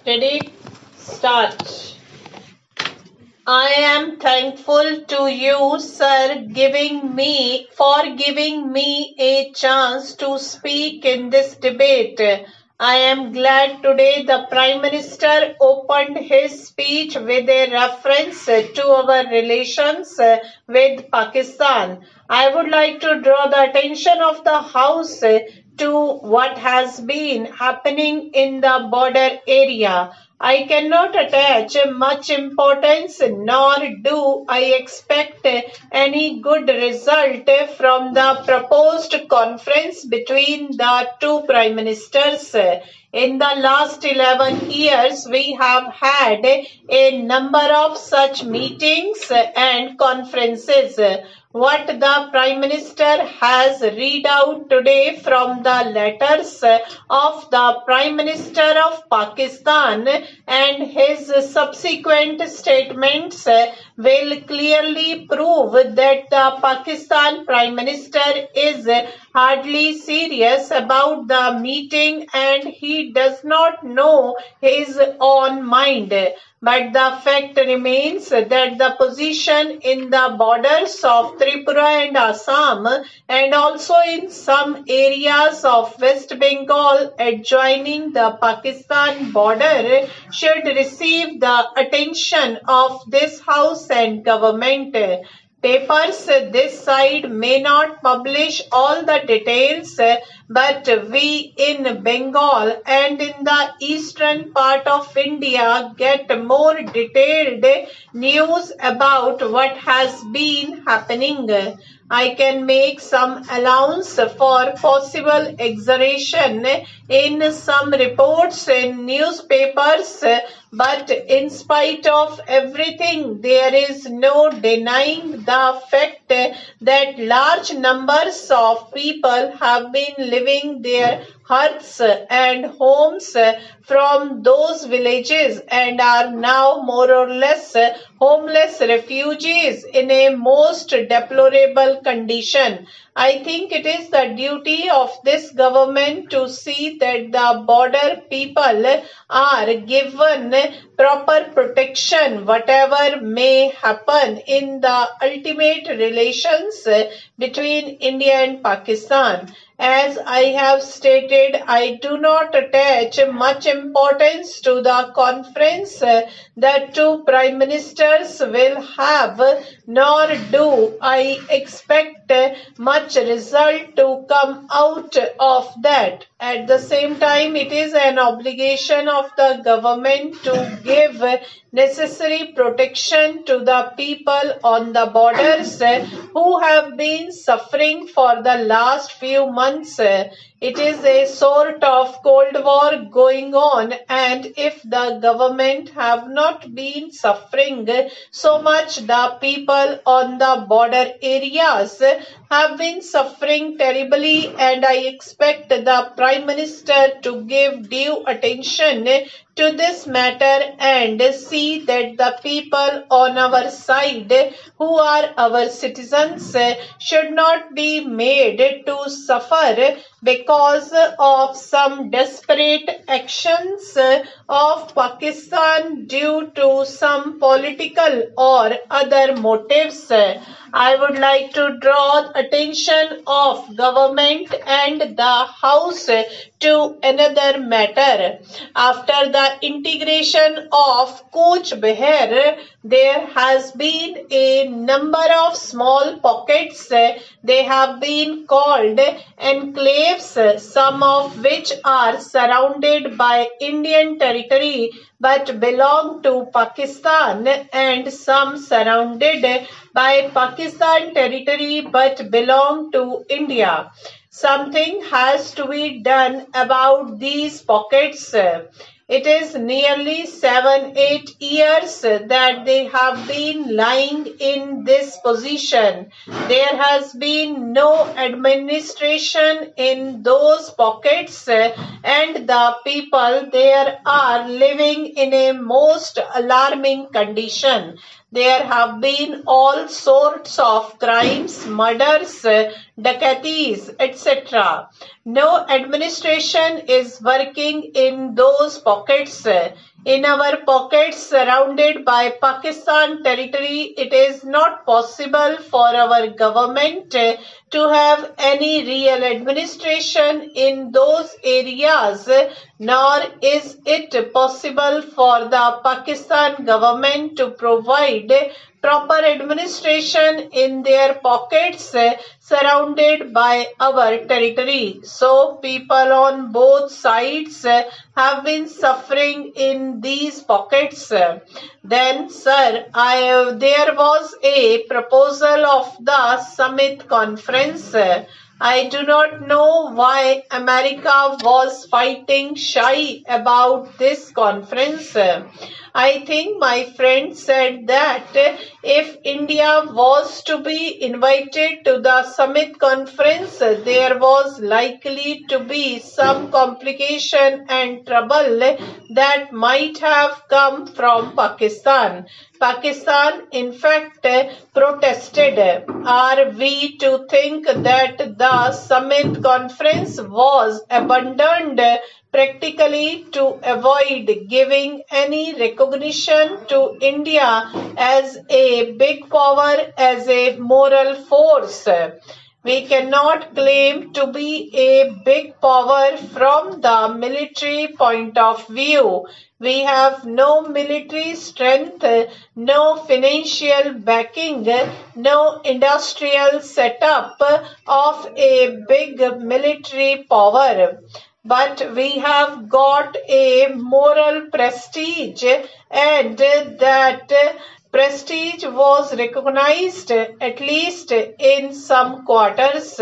Ready? Start. I am thankful to you, sir, for giving me a chance to speak in this debate. I am glad today the Prime Minister opened his speech with a reference to our relations with Pakistan. I would like to draw the attention of the House to what has been happening in the border area. I cannot attach much importance nor do I expect any good result from the proposed conference between the two prime ministers. In the last 11 years, we have had a number of such meetings and conferences. What the Prime Minister has read out today from the letters of the Prime Minister of Pakistan and his subsequent statements will clearly prove that the Pakistan Prime Minister is hardly serious about the meeting and he does not know his own mind. But the fact remains that the position in the borders of Tripura and Assam and also in some areas of West Bengal adjoining the Pakistan border should receive the attention of this House and government. Papers this side may not publish all the details, but we in Bengal and in the eastern part of India get more detailed news about what has been happening. I can make some allowance for possible exaggeration in some reports in newspapers, but in spite of everything, there is no denying the fact that large numbers of people have been leaving their huts and homes from those villages and are now more or less homeless refugees in a most deplorable condition. I think it is the duty of this government to see that the border people are given proper protection whatever may happen in the ultimate relations between India and Pakistan. As I have stated, I do not attach much importance to the conference that two prime ministers will have, nor do I expect much result to come out of that. At the same time, it is an obligation of the government to give necessary protection to the people on the borders who have been suffering for the last few months. It is a sort of Cold War going on, and if the government have not been suffering so much, the people on the border areas have been suffering terribly, and I expect the Prime Minister to give due attention to this matter and see that the people on our side who are our citizens should not be made to suffer because of some desperate actions of Pakistan due to some political or other motives. I would like to draw attention of government and the House to another matter. After the integration of Cooch Behar, there has been a number of small pockets. They have been called enclaves, some of which are surrounded by Indian territory but belong to Pakistan, and some surrounded by Pakistan territory but belong to India. Something has to be done about these pockets. It is nearly 7-8 years that they have been lying in this position. There has been no administration in those pockets and the people there are living in a most alarming condition. There have been all sorts of crimes, murders, dacoities, etc. No administration is working in those pockets. In our pockets surrounded by Pakistan territory, it is not possible for our government to have any real administration in those areas, nor is it possible for the Pakistan government to provide proper administration in their pockets surrounded by our territory. So people on both sides have been suffering in these pockets. Then, sir, there was a proposal of the summit conference. I do not know why America was fighting shy about this conference. I think my friend said that if India was to be invited to the summit conference, there was likely to be some complication and trouble that might have come from Pakistan. Pakistan, in fact, protested. Are we to think that the summit conference was abandoned practically to avoid giving any recognition to India as a big power, as a moral force? We cannot claim to be a big power from the military point of view. We have no military strength, no financial backing, no industrial setup of a big military power. But we have got a moral prestige, and that prestige was recognized at least in some quarters.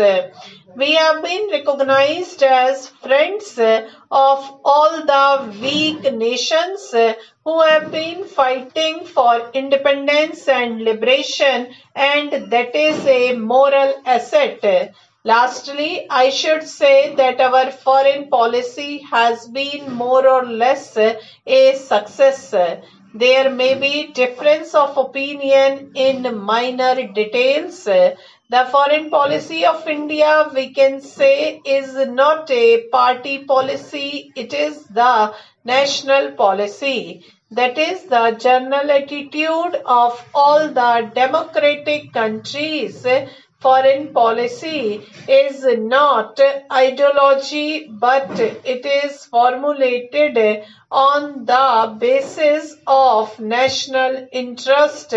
We have been recognized as friends of all the weak nations who have been fighting for independence and liberation, and that is a moral asset. Lastly, I should say that our foreign policy has been more or less a success. There may be difference of opinion in minor details. The foreign policy of India, we can say, is not a party policy, it is the national policy. That is the general attitude of all the democratic countries. Foreign policy is not ideology, but it is formulated on the basis of national interest.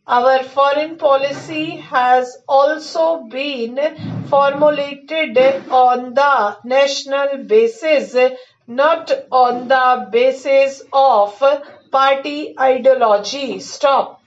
Our foreign policy has also been formulated on the national basis, not on the basis of party ideology. Stop.